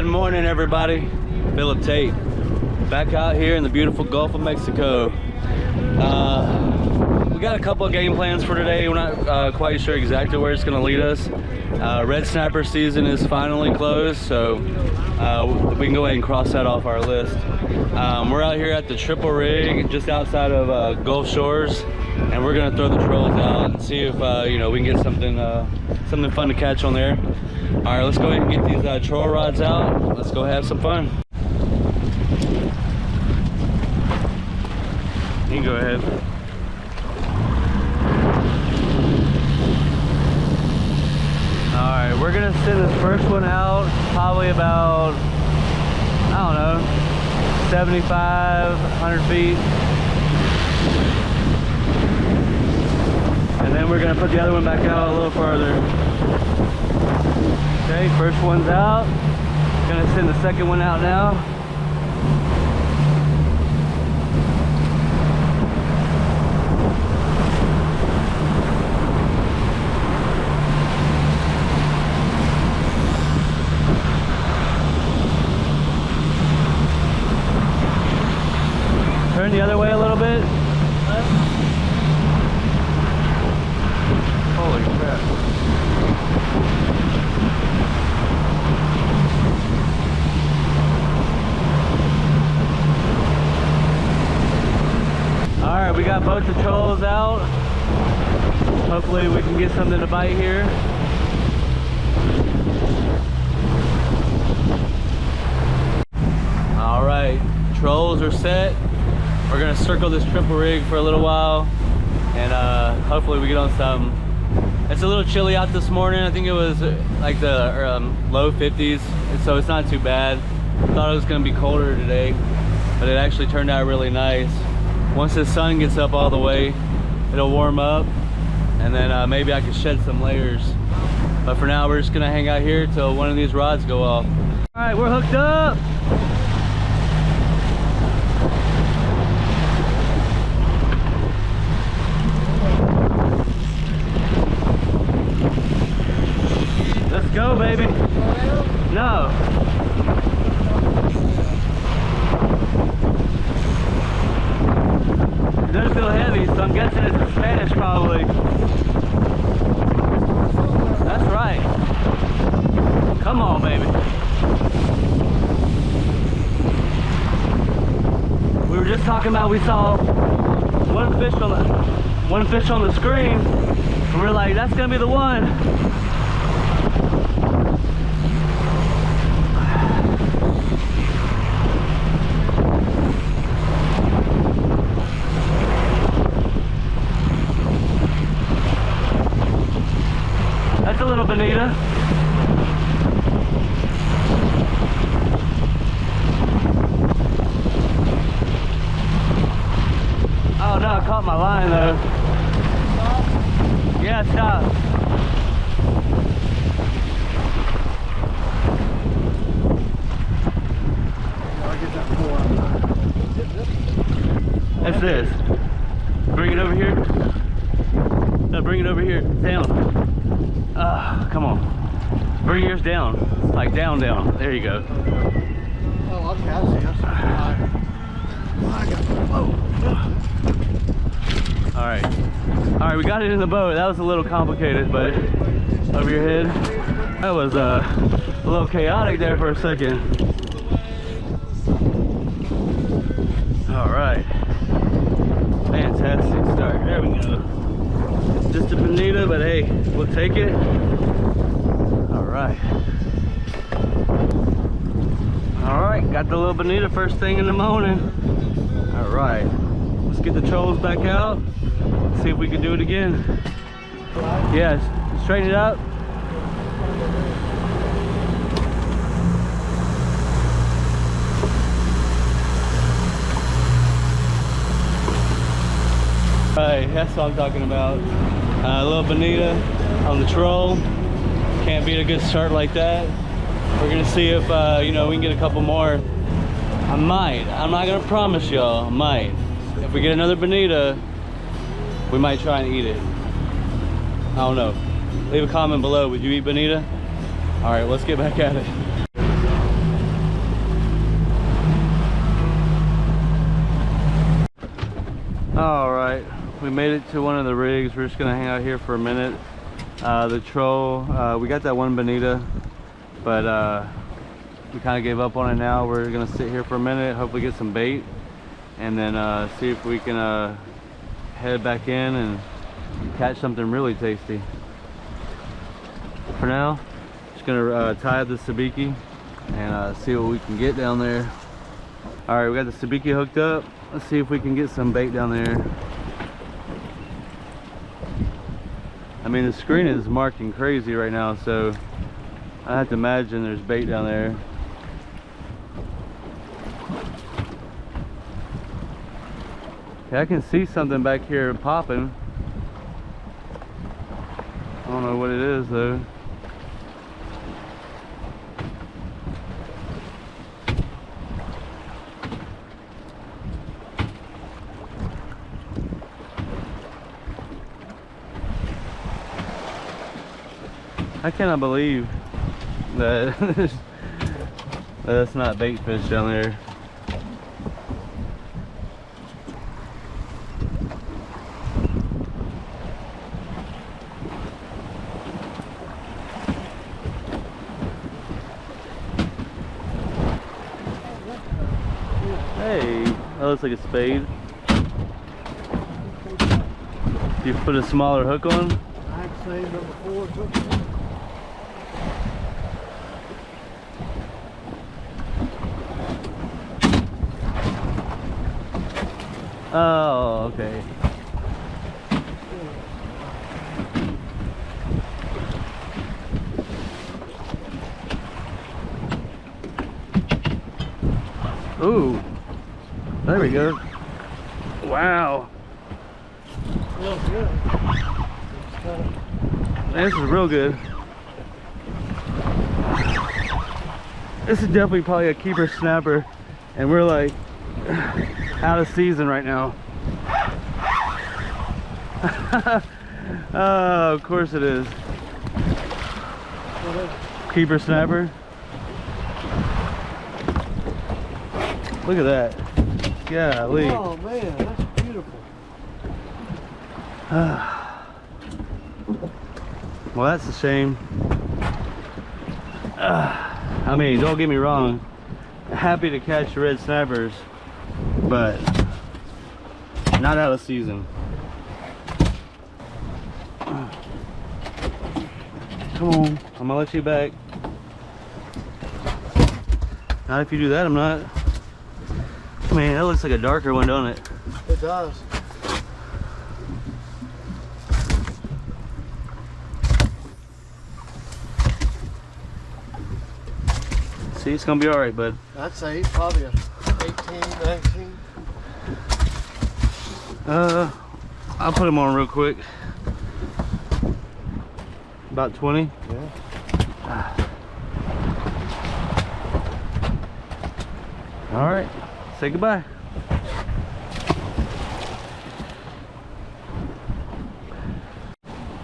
morning, everybody. Philip Tate, back out here in the beautiful Gulf of Mexico. We got a couple of game plans for today. We're not quite sure exactly where it's going to lead us. Red snapper season is finally closed, so we can go ahead and cross that off our list. We're out here at the triple rig just outside of Gulf Shores, and we're going to throw the trolls out and see if you know, we can get something fun to catch on there. All right, let's go ahead and get these troll rods out. Let's go have some fun. You can go ahead. All right, we're gonna send this first one out probably about, I don't know, 75, 100 feet. And then we're gonna put the other one back out a little further. Okay, first one's out. Gonna send the second one out now. Turn the other way a little bit. Holy crap. Alright, we got both the trolls out. Hopefully we can get something to bite here. Alright, trolls are set. We're gonna circle this triple rig for a little while, and hopefully we get on some. It's a little chilly out this morning. I think it was like the low 50s, so it's not too bad. Thought it was gonna be colder today, but it actually turned out really nice. Once the sun gets up all the way, it'll warm up, and then maybe I can shed some layers. But for now, we're just gonna hang out here till one of these rods go off. All right, we're hooked up. Let's go, baby. No. It doesn't feel heavy, so I'm guessing it's in Spanish probably. That's right. Come on, baby. We were just talking about, we saw one fish on the screen, and we're like, that's gonna be the one. That's a little Bonita. Oh no, I caught my line though. Yeah, stop. That's this. Bring it over here. No, bring it over here. Down. Come on. Bring yours down. Like down, down. There you go. Oh, okay, I see. I got it. All right. All right, we got it in the boat. That was a little complicated, but over your head. That was a little chaotic there for a second. All right. Fantastic start. There we go. It's just a Bonita, but hey, we'll take it. All right. All right, got the little Bonita first thing in the morning. All right, let's get the trolls back out. See if we can do it again. Yes, straighten it up. Right, that's what I'm talking about. A little Bonita on the troll. Can't beat a good start like that. We're gonna see if you know, we can get a couple more. I might. I'm not gonna promise y'all. I might. If we get another Bonita, we might try and eat it. I don't know. Leave a comment below. Would you eat Bonita? All right, let's get back at it. All right, we made it to one of the rigs. We're just gonna hang out here for a minute. The troll, we got that one Bonita, but we kind of gave up on it now. We're gonna sit here for a minute, hopefully get some bait, and then see if we can head back in and catch something really tasty. For now, just gonna tie up the sabiki and see what we can get down there. All right, we got the sabiki hooked up. Let's see if we can get some bait down there. I mean, the screen is marking crazy right now, so I have to imagine there's bait down there. Okay, I can see something back here popping. I don't know what it is though. I cannot believe that that's not bait fish down there. Hey, that looks like a spade. You put a smaller hook on? I've seen them before. Oh, okay. Ooh, there we go. Wow. Real good. This is real good. This is definitely probably a keeper snapper, and we're like out of season right now. Oh, of course it is. Keeper snapper. Look at that. Golly. Oh man, that's beautiful. Well, that's a shame. I mean, don't get me wrong. Happy to catch red snappers, but not out of season. Come on, I'm gonna let you back. Not if you do that, I'm not. Man, that looks like a darker one, don't it? It does. See, it's gonna be all right, bud. I'd say probably a 18, 19. I'll put him on real quick. About 20. Yeah. All right, say goodbye.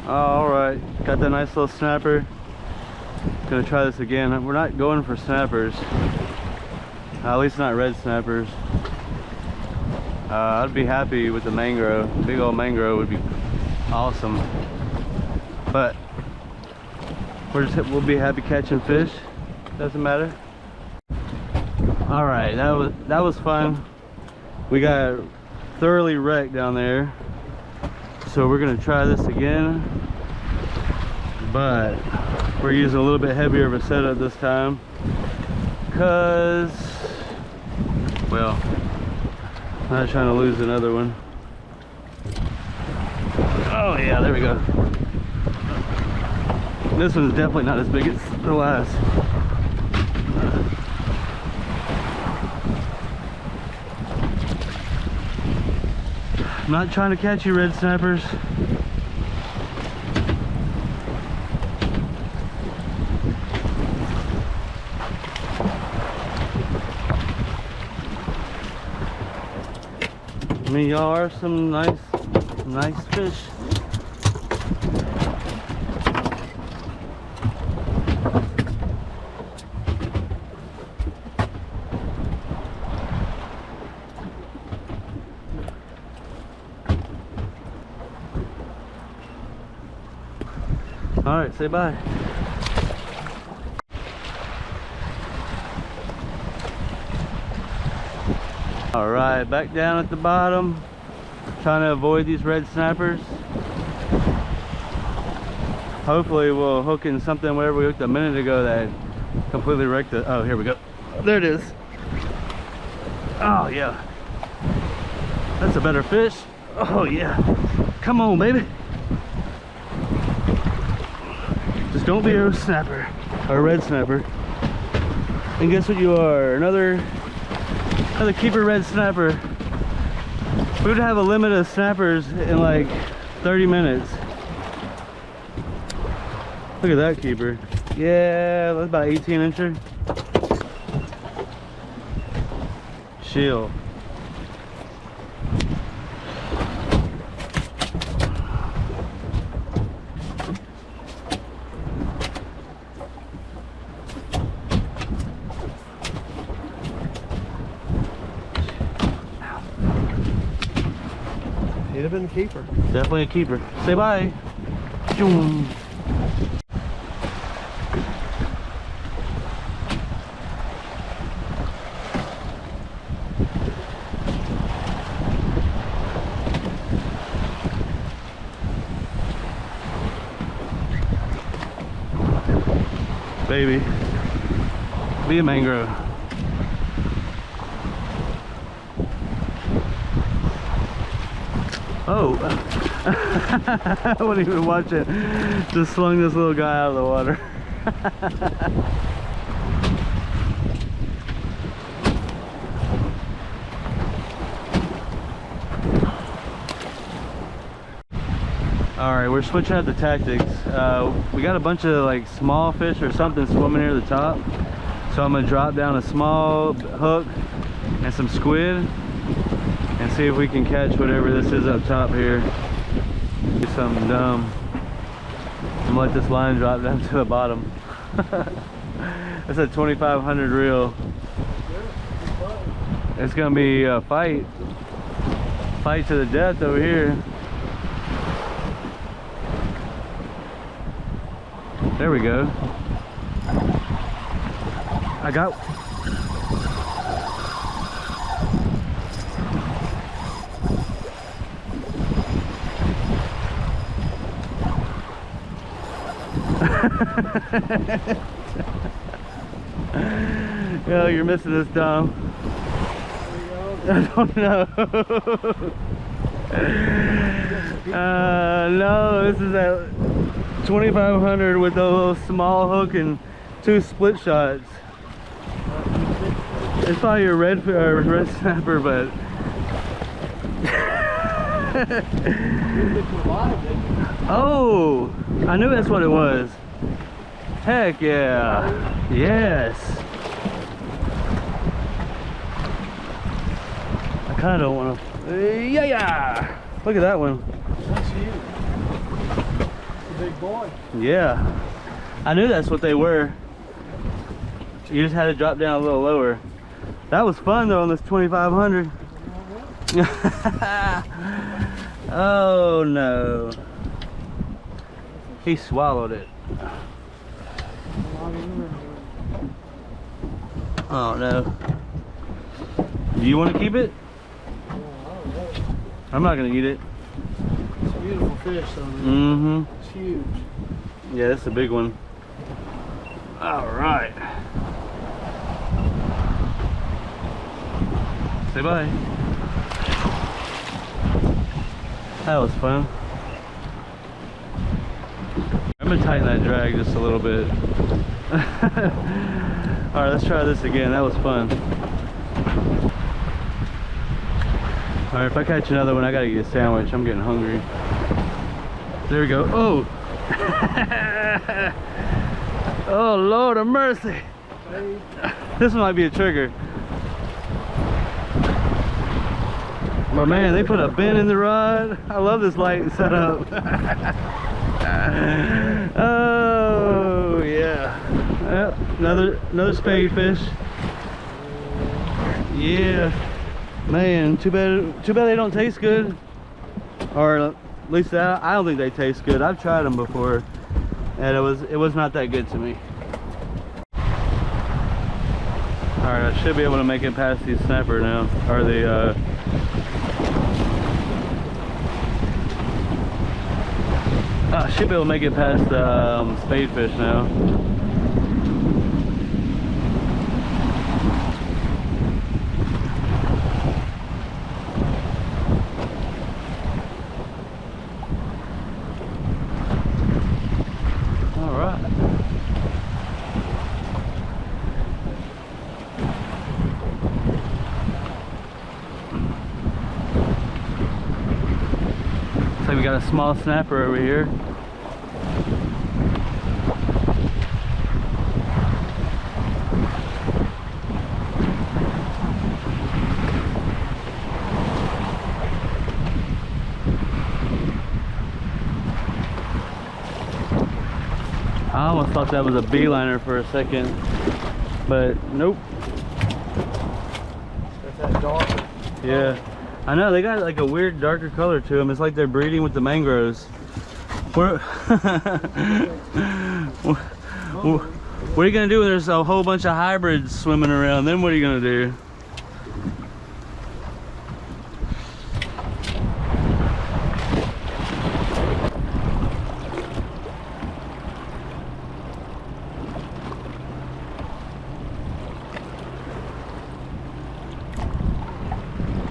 All right, got that nice little snapper. Gonna try this again. We're not going for snappers, at least not red snappers. I'd be happy with the mangrove. Big old mangrove would be awesome, but we'll be happy catching fish. Doesn't matter. All right, that was fun. We got thoroughly wrecked down there, so we're gonna try this again, but we're using a little bit heavier of a setup this time, cause, well, I'm not trying to lose another one. Oh yeah, there we go. This one's definitely not as big as the last. I'm not trying to catch you, red snappers. I mean, y'all are some nice fish. All right, say bye. All right, back down at the bottom, trying to avoid these red snappers. Hopefully we'll hook in something wherever we hooked a minute ago that completely wrecked it. Oh, here we go. There it is. Oh yeah, that's a better fish. Oh yeah, come on baby. Just don't be a snapper or a red snapper. And guess what you are? Another keeper red snapper. We would have a limit of snappers in like 30 minutes. Look at that keeper. Yeah, that's about 18 incher. Chill. He'd have been a keeper. Definitely a keeper. Say bye. Choom. Baby, be a mangrove. Oh, I wasn't even watching. Just slung this little guy out of the water. All right, we're switching out the tactics. We got a bunch of like small fish or something swimming near the top. So I'm gonna drop down a small hook and some squid and see if we can catch whatever this is up top here. Do something dumb. I'm gonna let this line drop down to the bottom. It's a 2500 reel. It's gonna be a fight to the death over here. There we go. I got. Yo, you're missing this, Tom. I don't know. No, this is at 2500 with a little small hook and 2 split shots. It's probably a red snapper, but oh, I knew that's what it was. Heck yeah. Yes. I kind of don't want to. Yeah. Look at that one. That's huge. It's a big boy. Yeah. I knew that's what they were. You just had to drop down a little lower. That was fun though on this 2500. Oh no. He swallowed it. Oh no. Do you want to keep it? I'm not gonna eat it. It's a beautiful fish though. Mm-hmm. It's huge. Yeah, that's a big one. All right. Say bye. That was fun. I'm gonna tighten that drag just a little bit. All right, let's try this again. That was fun. All right, if I catch another one, I gotta eat a sandwich. I'm getting hungry. There we go. Oh. Oh, Lord of mercy. This might be a trigger. But man, they put a bend in the rod. I love this light setup. Oh yeah. Yep, another spade fish. Yeah. Man, too bad they don't taste good. Or at least I don't think they taste good. I've tried them before And it was not that good to me. Alright, I should be able to make it past these snapper now. Or the I should be able to make it past the spade fish now. We got a small snapper over here. I almost thought that was a beeliner for a second, but nope. Got that dark. Yeah. I know, they got like a weird darker color to them. It's like they're breeding with the mangroves. What are you gonna do when there's a whole bunch of hybrids swimming around? Then what are you gonna do?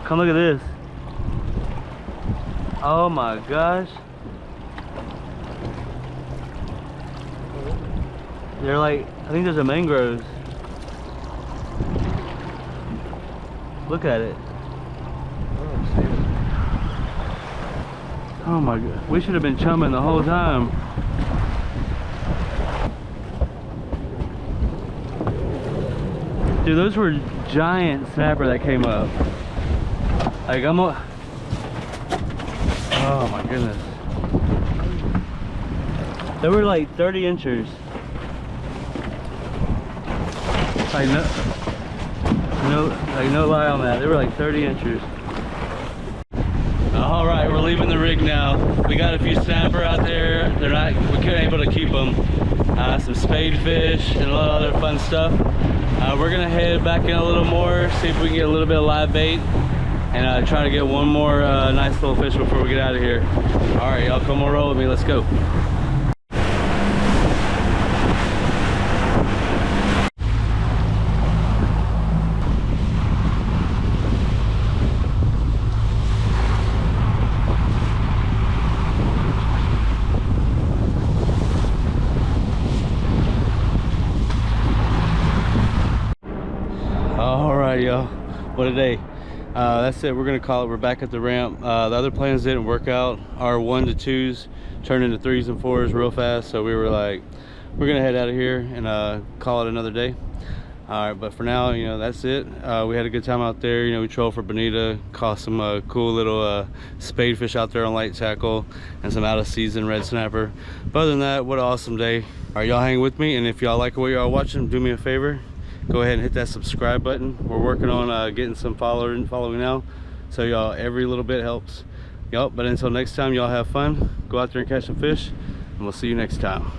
Come look at this. Oh my gosh. They're like, I think there's a mangroves. Look at it. Oh my god. We should have been chumming the whole time. Dude, those were giant snapper that came up. Like oh my goodness. They were like 30 inches. Like no lie on that. They were like 30 inches. All right, we're leaving the rig now. We got a few snapper out there. We couldn't able to keep them. Some spade fish and a lot of other fun stuff. We're gonna head back in a little more, see if we can get a little bit of live bait, and try to get one more nice little fish before we get out of here. All right, y'all, come on, roll with me. Let's go. All right, y'all, what a day. That's it, we're gonna call it. We're back at the ramp. The other plans didn't work out. Our 1 to 2s turned into 3s and 4s real fast, so we were like, we're gonna head out of here and call it another day. All right, but for now, you know, that's it. We had a good time out there. You know, we trolled for Bonita, caught some cool little spade fish out there on light tackle and some out of season red snapper. But other than that, what an awesome day. All right, y'all hang with me, and if y'all like what y'all watching, do me a favor, go ahead and hit that subscribe button. We're working on getting some following now, so y'all, every little bit helps. Yup, but until next time, y'all have fun, go out there and catch some fish, and we'll see you next time.